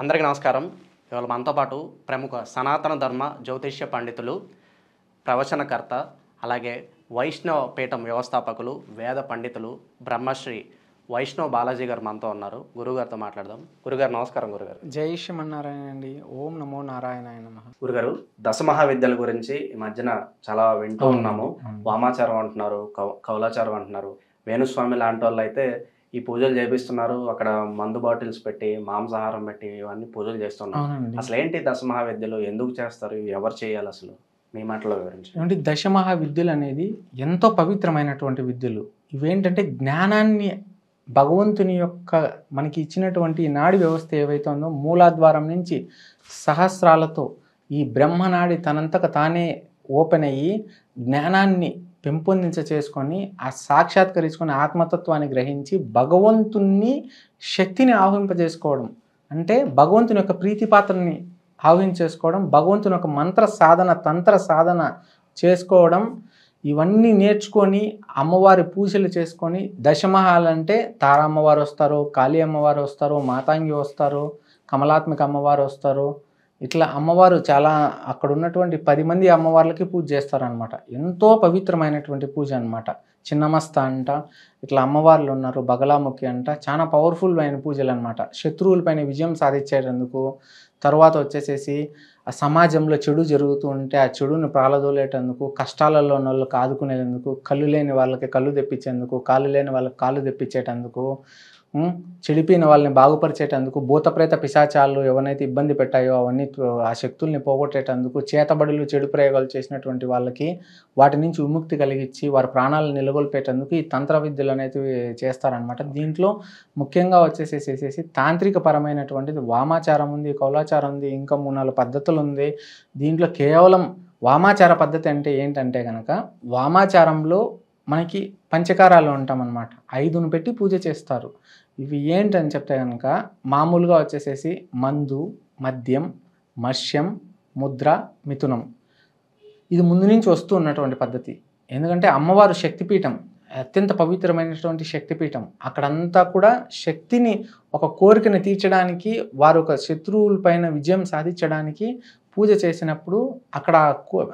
అందరికీ నమస్కారం. ఇవాళ మనతో పాటు ప్రముఖ సనాతన ధర్మ జ్యోతిష్య పండితులు, ప్రవచనకర్త, అలాగే వైష్ణవ పీఠం వ్యవస్థాపకులు, వేద పండితులు, బ్రహ్మశ్రీ వైష్ణవ్ బాలాజీ గారు మనతో ఉన్నారు. గురుగారితో మాట్లాడదాం. గురుగారు నమస్కారం. గురుగారు జై శ్రీమన్నారాయణ అండి. ఓం నమో నారాయణాయ నమః. గురుగారు, దశమహావిద్యల గురించి ఈ మధ్యన చాలా వింటూ ఉన్నాము. వామాచారం అంటున్నారు, కౌలాచారం అంటున్నారు. వేణుస్వామి లాంటి వాళ్ళు అయితే ఈ పూజలు చేపిస్తున్నారు. అక్కడ మందు బాటిల్స్ పెట్టి, మాంసాహారం పెట్టి ఇవన్నీ పూజలు చేస్తున్నారు. అసలు ఏంటి దశమహావిద్యలు, ఎందుకు చేస్తారు, ఎవరు చేయాలి, అసలు మీ మాటలో వివరించి. ఏమంటే దశమహా విద్యలు అనేది ఎంతో పవిత్రమైనటువంటి విద్యలు. ఇవేంటంటే జ్ఞానాన్ని, భగవంతుని యొక్క మనకి ఇచ్చినటువంటి నాడి వ్యవస్థ ఏవైతే ఉందో మూలాద్వారం నుంచి సహస్రాలతో ఈ బ్రహ్మనాడి తనంతక తానే ఓపెన్ అయ్యి జ్ఞానాన్ని చేసుకొని ఆ సాక్షాత్కరించుకొని ఆత్మతత్వాన్ని గ్రహించి భగవంతుని శక్తిని ఆహ్వింపజేసుకోవడం, అంటే భగవంతుని యొక్క ప్రీతిపాత్రని ఆహ్వించేసుకోవడం, భగవంతుని యొక్క మంత్ర సాధన, తంత్ర సాధన చేసుకోవడం, ఇవన్నీ నేర్చుకొని అమ్మవారి పూజలు చేసుకొని దశమహాలంటే తారా అమ్మవారు వస్తారు, కాళీ అమ్మవారు వస్తారు, మాతాంగి వస్తారు, కమలాత్మిక అమ్మవారు వస్తారు. ఇట్లా అమ్మవారు చాలా అక్కడ ఉన్నటువంటి 10 మంది అమ్మవార్లకి పూజ చేస్తారనమాట. ఎంతో పవిత్రమైనటువంటి పూజ అనమాట. చిన్నమస్త అంట, ఇట్లా అమ్మవార్లు ఉన్నారు, బగలాముఖి అంట, చాలా పవర్ఫుల్ అయిన పూజలు అనమాట. శత్రువులపైన విజయం సాధించేటందుకు, తర్వాత వచ్చేసేసి ఆ సమాజంలో చెడు జరుగుతూ ఉంటే ఆ చెడుని ప్రాలదోలేటందుకు, కష్టాలలో ఉన్న వాళ్ళకి ఆదుకునేందుకు, కళ్ళు లేని వాళ్ళకి కళ్ళు తెప్పించేందుకు, కాళ్ళు లేని వాళ్ళకి కాళ్ళు తెప్పించేటందుకు, చెడిపోయిన వాళ్ళని బాగుపరిచేటందుకు, భూతప్రేత పిశాచాలు ఎవరైతే ఇబ్బంది పెట్టాయో అవన్నీ ఆ శక్తుల్ని పోగొట్టేటందుకు, చేతబడులు చెడు ప్రయోగాలు చేసినటువంటి వాళ్ళకి వాటి నుంచి విముక్తి కలిగించి వారి ప్రాణాలను నిలగొల్పేటందుకు ఈ తంత్ర విద్యలు అనేవి చేస్తారనమాట. దీంట్లో ముఖ్యంగా వచ్చేసేసేసి తాంత్రిక పరమైనటువంటిది వామాచారం ఉంది, కౌలాచారం ఉంది, ఇంకా 3-4 పద్ధతులు ఉంది. దీంట్లో కేవలం వామాచార పద్ధతి అంటే ఏంటంటే కనుక, వామాచారంలో మనకి పంచకారాలు ఉంటామన్నమాట. 5ను పెట్టి పూజ చేస్తారు. ఇవి ఏంటని చెప్తే కనుక మామూలుగా వచ్చేసేసి మందు, మద్యం, మత్స్యం, ముద్ర, మిథునం. ఇది ముందు నుంచి వస్తూ ఉన్నటువంటి పద్ధతి. ఎందుకంటే అమ్మవారు శక్తిపీఠం, అత్యంత పవిత్రమైనటువంటి శక్తిపీఠం. అక్కడంతా కూడా శక్తిని, ఒక కోరికను తీర్చడానికి, వారు ఒక శత్రువులపైన విజయం సాధించడానికి పూజ చేసినప్పుడు అక్కడ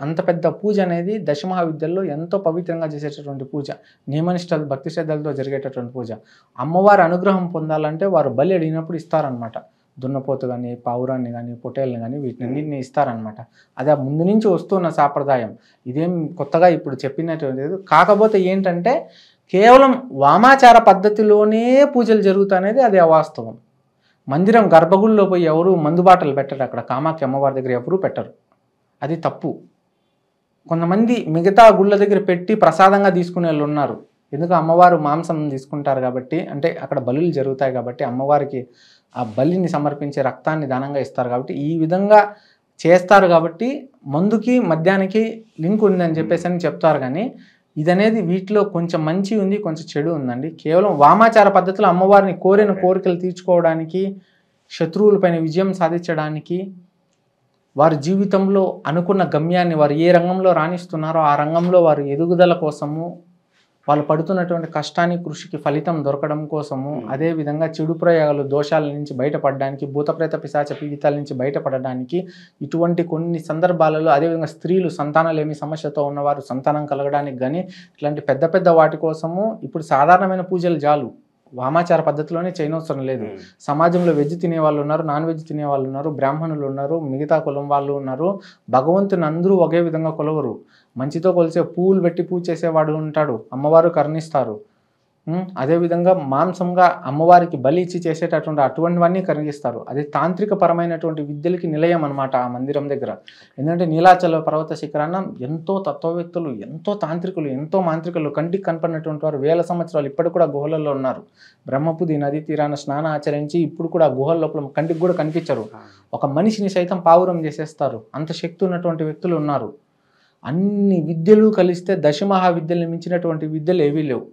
అంత పెద్ద పూజ అనేది దశమహావిద్యల్లో ఎంతో పవిత్రంగా చేసేటటువంటి పూజ. నియమనిష్టలు, భక్తి శ్రద్ధలతో జరిగేటటువంటి పూజ. అమ్మవారి అనుగ్రహం పొందాలంటే వారు బలి అడిగినప్పుడు ఇస్తారనమాట. దున్నపోతు కానీ, పావురాన్ని కానీ, పొటేల్ని కానీ, వీటిని ఇస్తారనమాట. అదే ముందు నుంచి వస్తున్న సాంప్రదాయం. ఇదేం కొత్తగా ఇప్పుడు చెప్పినటువంటిది కాకపోతే ఏంటంటే కేవలం వామాచార పద్ధతిలోనే పూజలు జరుగుతానేది అది అవాస్తవం. మందిరం గర్భగుడిలో పోయి ఎవరు మందుబాటలు పెట్టరు. అక్కడ కామాఖ్య అమ్మవారి దగ్గర ఎవరూ పెట్టరు. అది తప్పు. కొంతమంది మిగతా గుళ్ళ దగ్గర పెట్టి ప్రసాదంగా తీసుకునే వాళ్ళు ఉన్నారు. ఎందుకు, అమ్మవారు మాంసం తీసుకుంటారు కాబట్టి, అంటే అక్కడ బలులు జరుగుతాయి కాబట్టి, అమ్మవారికి ఆ బలిని సమర్పించే రక్తాన్ని దానంగా ఇస్తారు కాబట్టి, ఈ విధంగా చేస్తారు కాబట్టి మందుకి మద్యానికి లింక్ ఉందని చెప్పేసి అని చెప్తారు. కానీ ఇదనేది వీటిలో కొంచెం మంచి ఉంది, కొంచెం చెడు ఉందండి. కేవలం వామాచార పద్ధతిలో అమ్మవారిని కోరిన కోరికలు తీర్చుకోవడానికి, శత్రువులపైన విజయం సాధించడానికి, వారి జీవితంలో అనుకున్న గమ్యాన్ని వారు ఏ రంగంలో రాణిస్తున్నారో ఆ రంగంలో వారు ఎదుగుదల కోసము, వాళ్ళు పడుతున్నటువంటి కష్టానికి, కృషికి ఫలితం దొరకడం కోసము, అదేవిధంగా చెడు ప్రయోగాలు, దోషాల నుంచి బయటపడడానికి, భూతప్రేత పిశాచ పీడితాల నుంచి బయటపడడానికి, ఇటువంటి కొన్ని సందర్భాలలో, అదేవిధంగా స్త్రీలు సంతానలేమి సమస్యతో ఉన్నవారు సంతానం కలగడానికి కానీ, ఇట్లాంటి పెద్ద పెద్ద వాటి కోసము ఇప్పుడు సాధారణమైన పూజలు చాలు. వామాచార పద్ధతిలోనే చేయనవసరం లేదు. సమాజంలో వెజ్ తినే వాళ్ళు ఉన్నారు, నాన్ వెజ్ తినే వాళ్ళు ఉన్నారు, బ్రాహ్మణులు ఉన్నారు, మిగతా కులం వాళ్ళు ఉన్నారు. భగవంతుని అందరూ ఒకే విధంగా కొలవరు. మంచితో కొలిసే పూలు పెట్టి పూజ చేసేవాడు ఉంటాడు, అమ్మవారు కరుణిస్తారు. అదేవిధంగా మాంసంగా అమ్మవారికి బలి ఇచ్చి చేసేటటువంటి అటువంటివన్నీ కరిగిస్తారు. అది తాంత్రిక పరమైనటువంటి విద్యలకి నిలయం అనమాట ఆ మందిరం దగ్గర. ఎందుకంటే నీలాచల పర్వత శిఖరాన ఎంతో తత్వవేత్తలు, ఎంతో తాంత్రికులు, ఎంతో మాంత్రికులు, కంటికి కనపడినటువంటి వారు 1000 సంవత్సరాలు ఇప్పటికి కూడా గుహలలో ఉన్నారు. బ్రహ్మపుది నది తీరాన స్నానం ఆచరించి ఇప్పుడు కూడా గుహల లోపల కంటికి కూడా కనిపించరు. ఒక మనిషిని సైతం పావురం చేసేస్తారు. అంత శక్తి ఉన్నటువంటి వ్యక్తులు ఉన్నారు. అన్ని విద్యలు కలిస్తే దశమహావిద్యల్ని మించినటువంటి విద్యలు ఏవీ లేవు.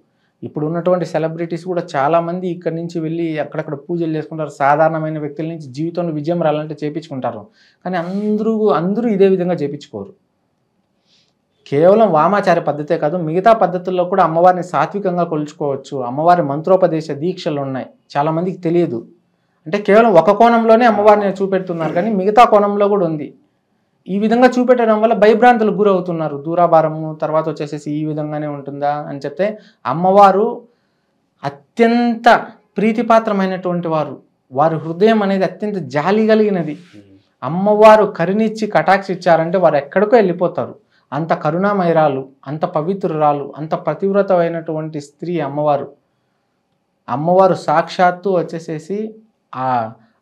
ఇప్పుడు ఉన్నటువంటి సెలబ్రిటీస్ కూడా చాలామంది ఇక్కడి నుంచి వెళ్ళి అక్కడక్కడ పూజలు చేసుకుంటారు. సాధారణమైన వ్యక్తుల నుంచి జీవితంలో విజయం రావాలంటే చేయించుకుంటారు. కానీ అందరూ ఇదే విధంగా చేయించుకోరు. కేవలం వామాచార పద్ధతే కాదు, మిగతా పద్ధతుల్లో కూడా అమ్మవారిని సాత్వికంగా కొలుచుకోవచ్చు. అమ్మవారి మంత్రోపదేశ దీక్షలు ఉన్నాయి, చాలామందికి తెలియదు. అంటే కేవలం ఒక కోణంలోనే అమ్మవారిని చూపెడుతున్నారు, కానీ మిగతా కోణంలో కూడా ఉంది. ఈ విధంగా చూపెట్టడం వల్ల భయభ్రాంతులకు గురవుతున్నారు. దూరాభారము తర్వాత వచ్చేసేసి ఈ విధంగానే ఉంటుందా అని చెప్తే, అమ్మవారు అత్యంత ప్రీతిపాత్రమైనటువంటి వారు. వారి హృదయం అనేది అత్యంత జాలి కలిగినది. అమ్మవారు కరుణిచ్చి కటాక్షిచ్చారంటే వారు ఎక్కడికో వెళ్ళిపోతారు. అంత కరుణామయరాలు, అంత పవిత్రురాలు, అంత పతివ్రతమైనటువంటి స్త్రీ అమ్మవారు. అమ్మవారు సాక్షాత్తు వచ్చేసేసి ఆ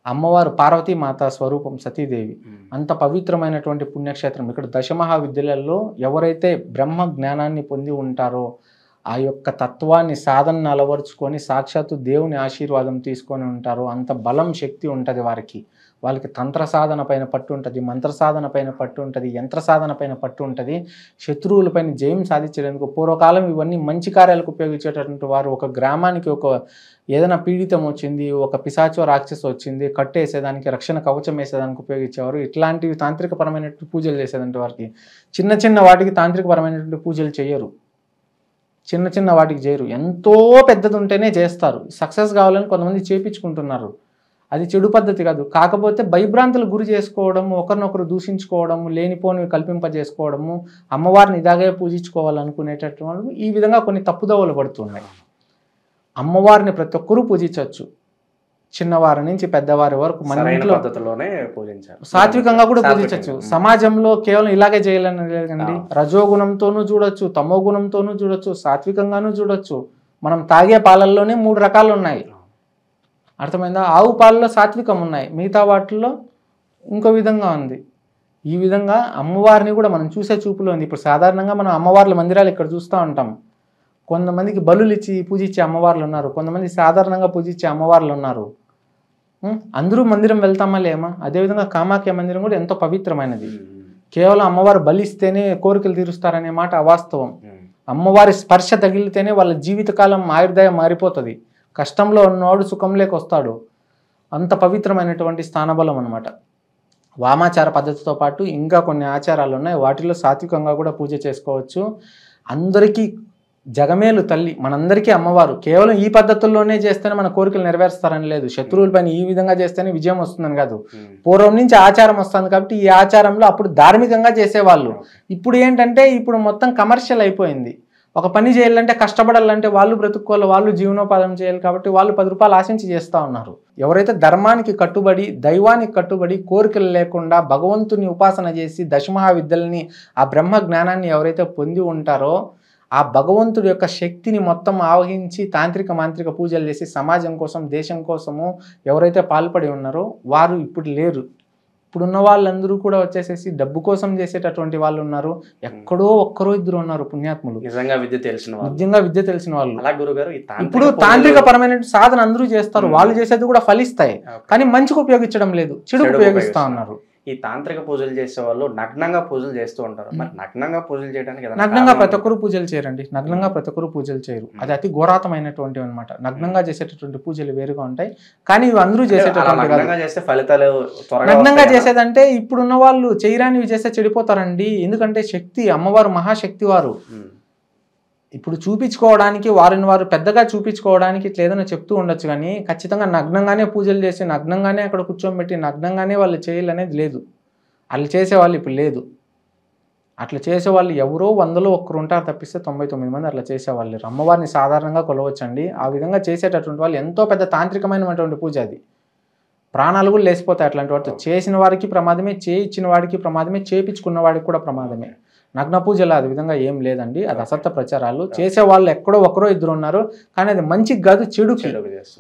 అమ్మవారు పార్వతీమాత స్వరూపం సతీదేవి. అంత పవిత్రమైనటువంటి పుణ్యక్షేత్రం. ఇక్కడ దశమహావిద్యలలో ఎవరైతే బ్రహ్మ జ్ఞానాన్ని పొంది ఉంటారో, ఆ యొక్క తత్వాన్ని సాధనను అలవరుచుకొని సాక్షాత్తు దేవుని ఆశీర్వాదం తీసుకొని ఉంటారో, అంత బలం శక్తి ఉంటుంది వారికి. వాళ్ళకి తంత్ర సాధన పైన పట్టు ఉంటుంది, మంత్ర సాధన పైన పట్టు ఉంటుంది, యంత్ర సాధన పైన పట్టు ఉంటుంది. శత్రువులపైన జయం సాధించేందుకు పూర్వకాలం ఇవన్నీ మంచి కార్యాలకు ఉపయోగించేటటువంటి వారు. ఒక గ్రామానికి ఒక ఏదైనా పీడితం వచ్చింది, ఒక పిశాచో రాక్షసు వచ్చింది, కట్టేసేదానికి, రక్షణ కవచం వేసేదానికి ఉపయోగించేవారు. ఇట్లాంటివి తాంత్రికపరమైనటువంటి పూజలు చేసేదంటే వారికి. చిన్న చిన్న వాటికి తాంత్రికపరమైనటువంటి పూజలు చేయరు, చిన్న చిన్న వాటికి చేయరు. ఎంతో పెద్దది ఉంటేనే చేస్తారు. సక్సెస్ కావాలని కొంతమంది చేపించుకుంటున్నారు. అది చెడు పద్ధతి కాదు. కాకపోతే భయభ్రాంతులు గురి చేసుకోవడము, ఒకరినొకరు దూషించుకోవడము, లేనిపోనివి కల్పింపజేసుకోవడము, అమ్మవారిని ఇలాగే పూజించుకోవాలనుకునేటటువంటి ఈ విధంగా కొన్ని తప్పుదోవలు పడుతున్నాయి. అమ్మవారిని ప్రతి ఒక్కరూ పూజించవచ్చు, చిన్నవారి నుంచి పెద్దవారి వరకు. మన ఇంట్లో సాత్వికంగా కూడా పూజించవచ్చు. సమాజంలో కేవలం ఇలాగే చేయాలని లేదండి. రజోగుణంతోనూ చూడొచ్చు, తమో గుణంతోనూ చూడొచ్చు, సాత్వికంగానూ చూడొచ్చు. మనం తాగే పాలల్లోనే 3 రకాలు ఉన్నాయి, అర్థమైందా? ఆవు పాలలో సాత్వికం ఉన్నాయి, మిగతా వాటిల్లో ఇంకో విధంగా ఉంది. ఈ విధంగా అమ్మవారిని కూడా మనం చూసే చూపులో ఉంది. ఇప్పుడు సాధారణంగా మనం అమ్మవార్ల మందిరాలు ఇక్కడ చూస్తూ ఉంటాం. కొంతమందికి బలులు ఇచ్చి పూజించే అమ్మవార్లు ఉన్నారు, కొంతమంది సాధారణంగా పూజించే అమ్మవార్లు ఉన్నారు. అందరూ మందిరం వెళ్తామా లేమా? అదేవిధంగా కామాఖ్య మందిరం కూడా ఎంతో పవిత్రమైనది. కేవలం అమ్మవారు బలిస్తేనే కోరికలు తీరుస్తారనే మాట అవాస్తవం. అమ్మవారి స్పర్శ తగిలితేనే వాళ్ళ జీవితకాలం ఆయుర్దాయం మారిపోతుంది. కష్టంలో ఉన్నవాడు సుఖంలోకి వస్తాడు. అంత పవిత్రమైనటువంటి స్థానబలం అనమాట. వామాచార పద్ధతితో పాటు ఇంకా కొన్ని ఆచారాలు ఉన్నాయి. వాటిలో సాత్వికంగా కూడా పూజ చేసుకోవచ్చు. అందరికీ జగమేలు తల్లి, మనందరికీ అమ్మవారు. కేవలం ఈ పద్ధతుల్లోనే చేస్తేనే మన కోరికలు నెరవేరుస్తారని లేదు. శత్రువులపైన ఈ విధంగా చేస్తేనే విజయం వస్తుందని కాదు. పూర్వం నుంచి ఆచారం వస్తుంది కాబట్టి ఈ ఆచారంలో అప్పుడు ధార్మికంగా చేసేవాళ్ళు. ఇప్పుడు ఏంటంటే ఇప్పుడు మొత్తం కమర్షియల్ అయిపోయింది. ఒక పని చేయాలంటే కష్టపడాలంటే వాళ్ళు బ్రతుక్కోవాలి, వాళ్ళు జీవనోపాధం చేయాలి కాబట్టి వాళ్ళు 10 రూపాయలు ఆశించి చేస్తూ ఉన్నారు. ఎవరైతే ధర్మానికి కట్టుబడి, దైవానికి కట్టుబడి, కోరికలు లేకుండా భగవంతుని ఉపాసన చేసి దశమహావిద్యలని, ఆ బ్రహ్మ జ్ఞానాన్ని ఎవరైతే పొంది ఉంటారో, ఆ భగవంతుడి యొక్క శక్తిని మొత్తం ఆవహించి తాంత్రిక మాంత్రిక పూజలు చేసి సమాజం కోసం, దేశం కోసము ఎవరైతే పాల్పడి ఉన్నారో వారు ఇప్పుడు లేరు. ఇప్పుడున్న వాళ్ళందరూ కూడా వచ్చేసేసి డబ్బు కోసం చేసేటటువంటి వాళ్ళు ఉన్నారు. ఎక్కడో ఒక్కరో ఇద్దరు ఉన్నారు పుణ్యాత్ములు, నిజంగా విద్య తెలిసిన వాళ్ళు. ఇప్పుడు తాంత్రిక పరమైన సాధన అందరూ చేస్తారు, వాళ్ళు చేసేది కూడా ఫలిస్తాయి, కానీ మంచికి ఉపయోగించడం లేదు, చెడుకు ఉపయోగిస్తా ఉన్నారు. ఈ తాంత్రిక పూజలు చేసే వాళ్ళు నగ్నంగా పూజలు చేస్తూ ఉంటారు. మరి నగ్నంగా పూజలు చేయడానికి నగ్నంగా ప్రతి ఒక్కరు పూజలు చేయరండి. నగ్నంగా ప్రతి ఒక్కరు పూజలు చేయరు. అది అతి ఘోరాతమైనటువంటివి అనమాట. నగ్నంగా చేసేటటువంటి పూజలు వేరుగా ఉంటాయి, కానీ ఇవి అందరూ చేసేటటువంటి ఫలితాలు. నగ్నంగా చేసేదంటే ఇప్పుడున్న వాళ్ళు చేయరానివి చేస్తే చెడిపోతారండి. ఎందుకంటే శక్తి, అమ్మవారు మహాశక్తి వారు. ఇప్పుడు చూపించుకోవడానికి, వారిని వారు పెద్దగా చూపించుకోవడానికి ఇట్లా ఏదైనా చెప్తూ ఉండొచ్చు, కానీ ఖచ్చితంగా నగ్నంగానే పూజలు చేసి, నగ్నంగానే అక్కడ కూర్చోబెట్టి, నగ్నంగానే వాళ్ళు చేయాలనేది లేదు. వాళ్ళు చేసేవాళ్ళు ఇప్పుడు లేదు. అట్లా చేసేవాళ్ళు ఎవరో 100లో ఒక్కరు ఉంటారు తప్పిస్తే 99 మంది అట్లా చేసేవాళ్ళు. అమ్మవారిని సాధారణంగా కొలవచ్చండి. ఆ విధంగా చేసేటటువంటి వాళ్ళు ఎంతో పెద్ద తాంత్రికమైనటువంటి పూజ అది. ప్రాణాలు కూడా లేసిపోతాయి అట్లాంటి వాటితో. చేసిన వారికి ప్రమాదమే, చేయించిన వాడికి ప్రమాదమే, చేయించుకున్న వాడికి కూడా ప్రమాదమే. నగ్న పూజలు అది విధంగా ఏం లేదండి. అది అసత్య ప్రచారాలు. చేసే వాళ్ళు ఎక్కడో ఒకరో ఇద్దరు ఉన్నారు, కానీ అది మంచికి కాదు, చెడుకి.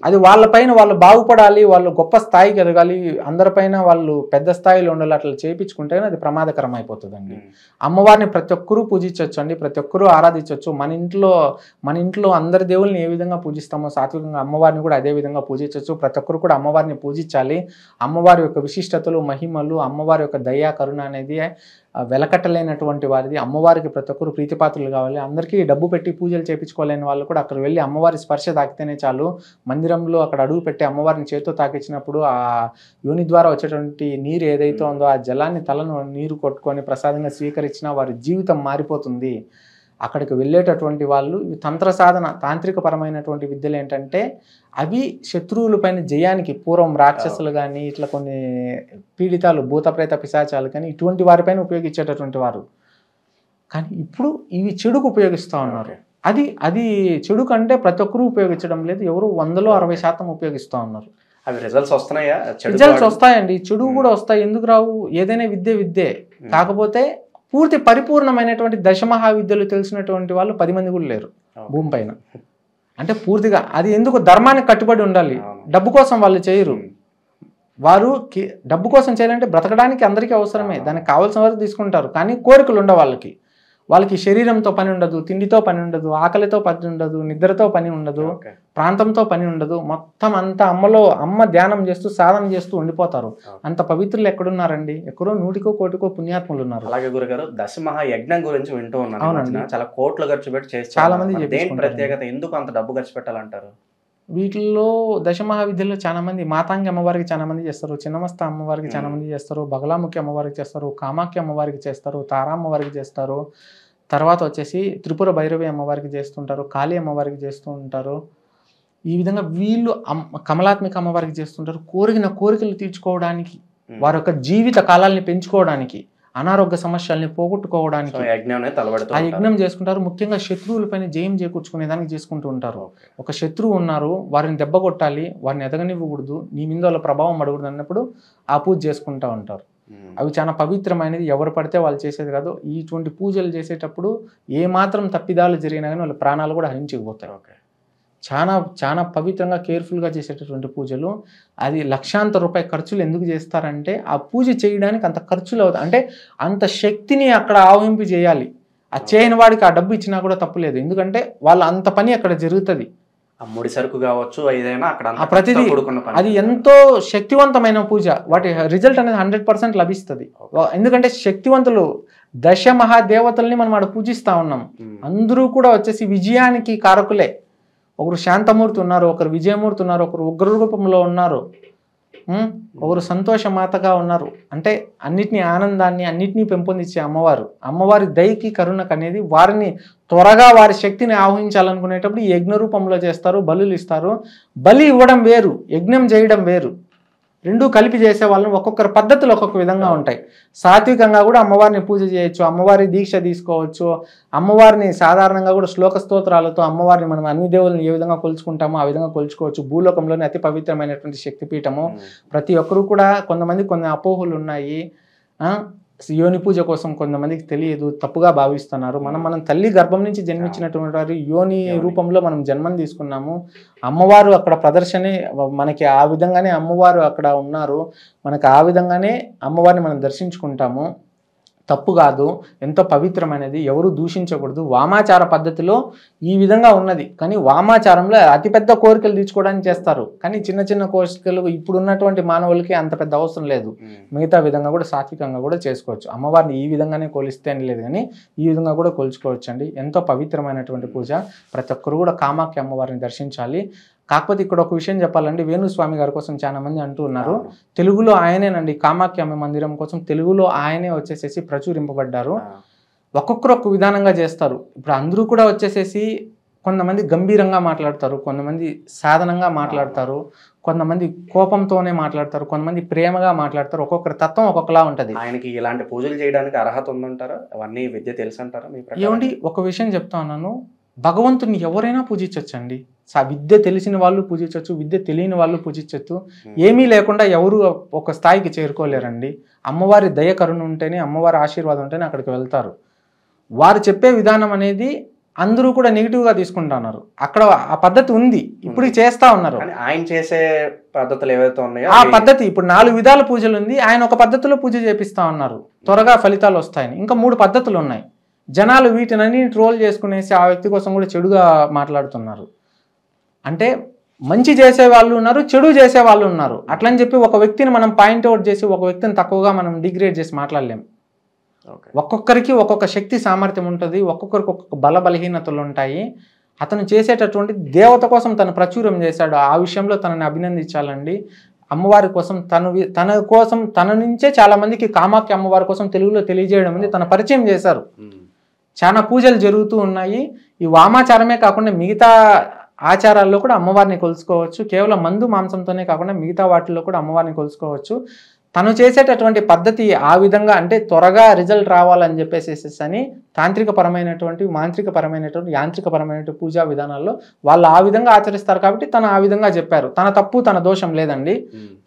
అది వాళ్ళపైన వాళ్ళు బాగుపడాలి, వాళ్ళు గొప్ప స్థాయికి ఎదగాలి, అందరిపైన వాళ్ళు పెద్ద స్థాయిలో ఉండాలి. అట్లా చేయించుకుంటే అది ప్రమాదకరం అయిపోతుందండి. అమ్మవారిని ప్రతి ఒక్కరూ పూజించవచ్చు అండి, ప్రతి ఒక్కరూ ఆరాధించవచ్చు. మన ఇంట్లో అందరి దేవుల్ని ఏ విధంగా పూజిస్తామో సాత్వికంగా అమ్మవారిని కూడా అదే విధంగా పూజించవచ్చు. ప్రతి ఒక్కరు కూడా అమ్మవారిని పూజించాలి. అమ్మవారి యొక్క విశిష్టతలు, మహిమలు, అమ్మవారి యొక్క దయా కరుణ అనేది వెలకట్టలేనటువంటి వారిది. అమ్మవారికి ప్రతి ఒక్కరు ప్రీతిపాత్రులు కావాలి. అందరికీ డబ్బు పెట్టి పూజలు చేయించుకోలేని వాళ్ళు కూడా అక్కడ వెళ్ళి అమ్మవారి స్పర్శ తాకితేనే చాలు. మందిరంలో అక్కడ అడుగు పెట్టి అమ్మవారిని చేతితో తాకించినప్పుడు ఆ యోని ద్వారా వచ్చేటువంటి నీరు ఏదైతే ఉందో ఆ జలాన్ని తలను నీరు కొట్టుకొని ప్రసాదంగా స్వీకరించినా వారి జీవితం మారిపోతుంది. అక్కడికి వెళ్ళేటటువంటి వాళ్ళు ఈ తంత్ర సాధన తాంత్రిక పరమైనటువంటి విద్యలు ఏంటంటే అవి శత్రువులపైన జయానికి పూర్వం రాక్షసులు కానీ ఇట్లా కొన్ని పీడితాలు భూతప్రేత పిశాచాలు కానీ ఇటువంటి వారిపైన ఉపయోగించేటటువంటి వారు. కానీ ఇప్పుడు ఇవి చెడుకు ఉపయోగిస్తూ ఉన్నారు. అది చెడు కంటే ప్రతి ఒక్కరూ ఉపయోగించడం లేదు, ఎవరు 100లో 60% ఉపయోగిస్తూ ఉన్నారు. అవి రిజల్ట్స్ వస్తున్నాయా? రిజల్ట్స్ వస్తాయండి, చెడు కూడా వస్తాయి, ఎందుకు రావు? ఏదైనా విద్యే. కాకపోతే పూర్తి పరిపూర్ణమైనటువంటి దశమహావిద్యలు తెలిసినటువంటి వాళ్ళు 10 మంది కూడా లేరు భూమి పైన. అంటే పూర్తిగా అది ఎందుకు ధర్మానికి కట్టుబడి ఉండాలి, డబ్బు కోసం వాళ్ళు చేయరు. వారు డబ్బు కోసం చేయాలంటే బ్రతకడానికి అందరికీ అవసరమే, దానికి కావాల్సిన వరకు తీసుకుంటారు. కానీ కోరికలు ఉండవు వాళ్ళకి శరీరంతో పని ఉండదు, తిండితో పని ఉండదు, ఆకలితో పని ఉండదు, నిద్రతో పని ఉండదు, ప్రాంతంతో పని ఉండదు. మొత్తం అంతా అమ్మ ధ్యానం చేస్తూ సాధన చేస్తూ ఉండిపోతారు. అంత పవిత్రులు ఎక్కడున్నారండి? ఎక్కడో 100కో కోటికో పుణ్యాత్ములు ఉన్నారు. అలాగే గురుగారు, దశమహాయజ్ఞం గురించి వింటూ ఉన్నాను. చాలా కోట్లు ఖర్చు పెట్టి చేసి చాలా మంది ప్రత్యేకత ఎందుకు అంత డబ్బు ఖర్చు పెట్టాలంటారు? వీటిల్లో దశమహావిద్యలో చాలా మంది మాతాంగి అమ్మవారికి చాలా మంది చేస్తారు, చిన్నమస్త అమ్మవారికి చాలా మంది చేస్తారు, బగలాముఖి అమ్మవారికి చేస్తారు, కామాఖ్య అమ్మవారికి చేస్తారు, తారా అమ్మవారికి చేస్తారు, తర్వాత వచ్చేసి త్రిపుర భైరవి అమ్మవారికి చేస్తుంటారు, కాళీ అమ్మవారికి చేస్తూ ఉంటారు. ఈ విధంగా వీళ్ళు కమలాత్మిక అమ్మవారికి చేస్తుంటారు. కోరికలు తీర్చుకోవడానికి, వారి యొక్క జీవిత కాలాన్ని పెంచుకోవడానికి, అనారోగ్య సమస్యల్ని పోగొట్టుకోవడానికి ఆ యజ్ఞం చేసుకుంటారు. ముఖ్యంగా శత్రువులపైన జయం చేకూర్చుకునేదానికి చేసుకుంటూ ఉంటారు. ఒక శత్రువు ఉన్నారు, వారిని దెబ్బ కొట్టాలి, వారిని ఎదగనివ్వకూడదు, నీ మీద వాళ్ళ ప్రభావం పడకూడదు అన్నప్పుడు ఆ పూజ చేసుకుంటూ ఉంటారు. అవి చాలా పవిత్రమైనది, ఎవరు పడితే వాళ్ళు చేసేది కాదు. ఇటువంటి పూజలు చేసేటప్పుడు ఏమాత్రం తప్పిదాలు జరిగినా కానీ వాళ్ళ ప్రాణాలు కూడా హరించిపోతాయి. చాలా పవిత్రంగా కేర్ఫుల్గా చేసేటటువంటి పూజలు. అది లక్షాంతర రూపాయల ఖర్చులు ఎందుకు చేస్తారంటే ఆ పూజ చేయడానికి అంత ఖర్చులు అవుతాయి. అంటే అంత శక్తిని అక్కడ ఆవహింపు చేయాలి. ఆ చేయని వాడికి ఆ డబ్బు ఇచ్చినా కూడా తప్పులేదు, ఎందుకంటే వాళ్ళ అంత పని అక్కడ జరుగుతుంది. ముడి సరుకు కావచ్చు, ఏదైనా అక్కడ ప్రతిదీ అది ఎంతో శక్తివంతమైన పూజ. వాటి రిజల్ట్ అనేది 100% లభిస్తుంది. ఎందుకంటే శక్తివంతులు దశమహాదేవతల్ని మనం అక్కడ పూజిస్తా ఉన్నాం. అందరూ కూడా వచ్చేసి విజయానికి కారకులే. ఒకరు శాంతమూర్తి ఉన్నారు, ఒకరు విజయమూర్తి ఉన్నారు, ఒకరు ఉగ్ర రూపంలో ఉన్నారు, ఒకరు సంతోషమాతగా ఉన్నారు. అంటే అన్నిటినీ ఆనందాన్ని అన్నిటినీ పెంపొందించే అమ్మవారి దయకి కరుణకు అనేది వారిని త్వరగా వారి శక్తిని ఆవహించాలనుకునేటప్పుడు ఈ యజ్ఞ రూపంలో చేస్తారు, బలులు ఇస్తారు. బలి ఇవ్వడం వేరు, యజ్ఞం చేయడం వేరు. రెండూ కలిపి చేసే వాళ్ళని ఒక్కొక్కరి పద్ధతులు ఒక్కొక్క విధంగా ఉంటాయి. సాత్వికంగా కూడా అమ్మవారిని పూజ చేయొచ్చు, అమ్మవారి దీక్ష తీసుకోవచ్చు, అమ్మవారిని సాధారణంగా కూడా శ్లోక స్తోత్రాలతో అమ్మవారిని మనం అన్ని దేవులను ఏ విధంగా కొలుచుకుంటామో ఆ విధంగా కొలుచుకోవచ్చు. భూలోకంలోని అతి పవిత్రమైనటువంటి శక్తిపీఠము. ప్రతి ఒక్కరూ కూడా కొన్ని అపోహలు ఉన్నాయి. యోని పూజ కోసం కొంతమందికి తెలియదు, తప్పుగా భావిస్తున్నారు. మనం తల్లి గర్భం నుంచి జన్మించినటువంటి వారు యోని రూపంలో మనం జన్మని తీసుకున్నాము. అమ్మవారు అక్కడ ప్రదర్శనే మనకి ఆ విధంగానే అమ్మవారు అక్కడ ఉన్నారు. మనకు ఆ విధంగానే అమ్మవారిని మనం దర్శించుకుంటాము. తప్పు కాదు, ఎంతో పవిత్రమైనది, ఎవరు దూషించకూడదు. వామాచార పద్ధతిలో ఈ విధంగా ఉన్నది. కానీ వామాచారంలో అతిపెద్ద కోరికలు తీర్చుకోవడానికి చేస్తారు. కానీ చిన్న కోరికలు ఇప్పుడు ఉన్నటువంటి మానవులకి అంత పెద్ద అవసరం లేదు. మిగతా విధంగా కూడా సాత్వికంగా కూడా చేసుకోవచ్చు. అమ్మవారిని ఈ విధంగానే కొలిస్తే అని లేదు, కానీ ఈ విధంగా కూడా కొలుచుకోవచ్చు అండి. ఎంతో పవిత్రమైనటువంటి పూజ. ప్రతి ఒక్కరు కూడా కామాఖ్య అమ్మవారిని దర్శించాలి. కాకపోతే ఇక్కడ ఒక విషయం చెప్పాలండి, వేణుస్వామి గారి కోసం చాలా మంది అంటూ ఉన్నారు, తెలుగులో ఆయనేనండి కామాఖ్య అమ్మ మందిరం కోసం తెలుగులో ఆయనే వచ్చేసేసి ప్రచురింపబడ్డారు. ఒక్కొక్కరు ఒక్క విధానంగా చేస్తారు. ఇప్పుడు అందరూ కూడా వచ్చేసేసి కొంతమంది గంభీరంగా మాట్లాడతారు, కొంతమంది సాధనంగా మాట్లాడతారు, కొంతమంది కోపంతోనే మాట్లాడతారు, కొంతమంది ప్రేమగా మాట్లాడతారు. ఒక్కొక్కరి తత్వం ఒక్కొక్కలా ఉంటుంది. ఆయనకి ఇలాంటి పూజలు చేయడానికి అర్హత ఉందంటారా? అవన్నీ విద్య తెలుసు అంటారా? ఏమండి, ఒక విషయం చెప్తా ఉన్నాను, భగవంతుని ఎవరైనా పూజించవచ్చండి. విద్య తెలిసిన వాళ్ళు పూజించవచ్చు, విద్య తెలియని వాళ్ళు పూజించవచ్చు. ఏమీ లేకుండా ఎవరు ఒక స్థాయికి చేరుకోలేరండి. అమ్మవారి దయ కరుణ ఉంటేనే, అమ్మవారి ఆశీర్వాదం ఉంటేనే అక్కడికి వెళ్తారు. వారు చెప్పే విధానం అనేది అందరూ కూడా నెగిటివ్గా తీసుకుంటున్నారు. అక్కడ ఆ పద్ధతి ఉంది, ఇప్పుడు చేస్తా ఉన్నారు. ఆయన చేసే పద్ధతులు ఏవైతే ఉన్నాయో ఆ పద్ధతి ఇప్పుడు 4 విధాల పూజలు ఉంది. ఆయన ఒక పద్ధతిలో పూజ చేపిస్తా ఉన్నారు, త్వరగా ఫలితాలు వస్తాయని. ఇంకా 3 పద్ధతులు ఉన్నాయి. జనాలు వీటినన్నీ ట్రోల్ చేసుకునేసి ఆ వ్యక్తి కోసం కూడా చెడుగా మాట్లాడుతున్నారు. అంటే మంచి చేసే వాళ్ళు ఉన్నారు, చెడు చేసే వాళ్ళు ఉన్నారు. అట్లని చెప్పి ఒక వ్యక్తిని మనం పాయింట్అవుట్ చేసి ఒక వ్యక్తిని తక్కువగా మనం డిగ్రేడ్ చేసి మాట్లాడలేం. ఒక్కొక్కరికి ఒక్కొక్క శక్తి సామర్థ్యం ఉంటుంది, ఒక్కొక్కరికి ఒక్కొక్క బలహీనతలు ఉంటాయి. అతను చేసేటటువంటి దేవత కోసం తను ప్రచురం చేశాడు, ఆ విషయంలో తనని అభినందించాలండి. అమ్మవారి కోసం తన నుంచే చాలా మందికి కామాఖ్య అమ్మవారి కోసం తెలుగులో తెలియజేయడం ఉంది, తన పరిచయం చేశారు. చాలా పూజలు జరుగుతూ ఉన్నాయి. ఈ వామాచారమే కాకుండా మిగతా ఆచారాల్లో కూడా అమ్మవారిని కొలుసుకోవచ్చు. కేవలం మందు మాంసంతోనే కాకుండా మిగతా వాటిల్లో కూడా అమ్మవారిని కొలుసుకోవచ్చు. తను చేసేటటువంటి పద్ధతి ఆ విధంగా అంటే త్వరగా రిజల్ట్ రావాలని చెప్పేసి అని తాంత్రికపరమైనటువంటి మాంత్రికపరమైనటువంటి యాంత్రికపరమైనటువంటి పూజా విధానాల్లో వాళ్ళు ఆ విధంగా ఆచరిస్తారు కాబట్టి తను ఆ విధంగా చెప్పారు. తన తప్పు తన దోషం లేదండి.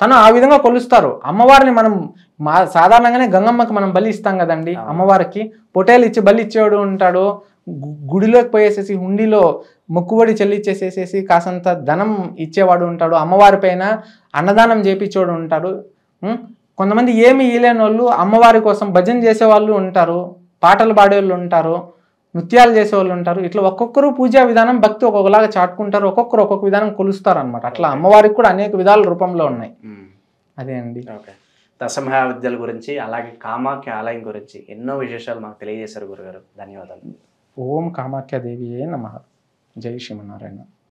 తను ఆ విధంగా కొలుస్తారు. అమ్మవారిని మనం సాధారణంగానే గంగమ్మకి మనం బలి ఇస్తాం కదండి. అమ్మవారికి పొటేలు ఇచ్చి బలి ఇచ్చేవాడు ఉంటాడు. గుడిలోకి పోయేసేసి హుండీలో మొక్కుబడి చెల్లిచ్చేసేసేసి కాసంత ధనం ఇచ్చేవాడు ఉంటాడు. అమ్మవారి పైన అన్నదానం చేపించేవాడు ఉంటాడు. కొంతమంది ఏమి ఇయలేని వాళ్ళు అమ్మవారి కోసం భజన చేసేవాళ్ళు ఉంటారు, పాటలు పాడేవాళ్ళు ఉంటారు, నృత్యాలు చేసేవాళ్ళు ఉంటారు. ఇట్లా ఒక్కొక్కరు పూజా విధానం భక్తి ఒక్కొక్కలాగా చాటుకుంటారు. ఒక్కొక్కరు ఒక్కొక్క విధానం కొలుస్తారు అనమాట. అట్లా అమ్మవారికి కూడా అనేక విధాల రూపంలో ఉన్నాయి. అదే అండి. ఓకే, దశమహావిద్యల గురించి అలాగే కామాఖ్య ఆలయం గురించి ఎన్నో విశేషాలు మాకు తెలియజేశారు గురుగారు. ధన్యవాదాలు. ఓం కామాఖ్య దేవియే నమః. జై శ్రీమన్నారాయణ.